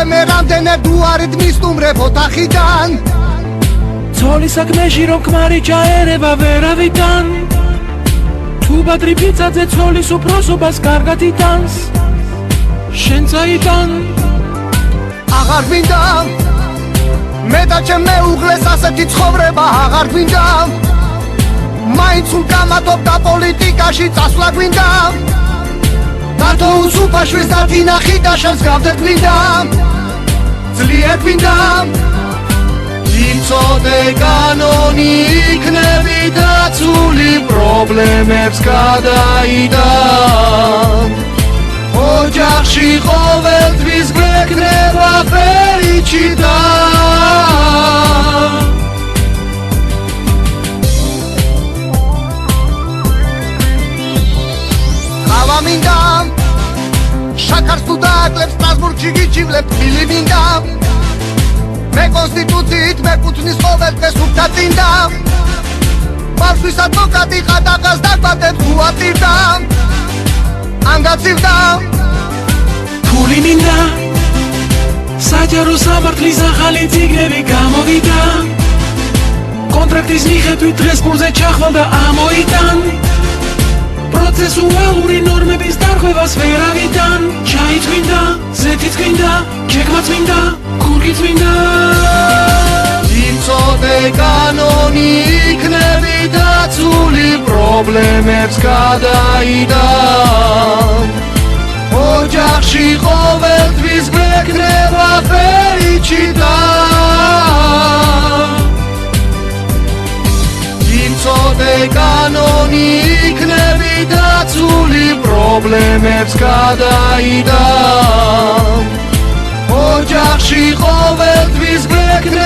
უკვე მე რამდენე დუარით მისტუმრებ ოთახიდან ცოლის საქმეში რომ ქმარი ჩაერება ვერავიდან თუ ბადრი ფიცაძე ცოლის უფროსობას კარგად იტანს შენ წაიტან აღარ გვინდა მე და ჩემ მეუღლეს ასეთი ცხოვრება აღარ გვინდა მაინც სულ გამათობდა პოლიტიკაში წასვლა გვინდა დათო უსუფაშვილს დათინახი და შენს გავდეთ გვინდა ძლიერ გვინდა იცოდე კანონი იქნები დაცული პრობლემებს გადაიდან ოჯახში ყოველთვის გვექნება ფერიჩიდა ყავა მინდა შაქარს თუ დააკლებს სტრასბურგში გიჩივლებ თბილი მინდა მე კონსტიტუციით მეკუთვნის ყოველ დღეს უფთაწინდა ბავშვის ადვოკატი ყადაღას დაგვატებ თუ ატირდა ან გაცივდა ფული მინდა საჯარო სამართლის ახალი წიგნები გამოვიდა კონტრაქტის მიხედვით დღეს ფულზე ჩახვალ და ამოიტან პროცესუალური ნორმების დარღვევას ვერავიდან ჩაიწმინდა ზეთიც გვინდა ჩეკმაც მინდა ქურგიც მინდა იცოდე კანონი იქნები დაცული პრობლემებს გადაიდან ოჯახში ყოველთვის გვექნება ფერიჩიდა იცოდე კანონი იქნები დაცული პრობლემებს გადაიდან ოჯახში ყოველთვის გვექნება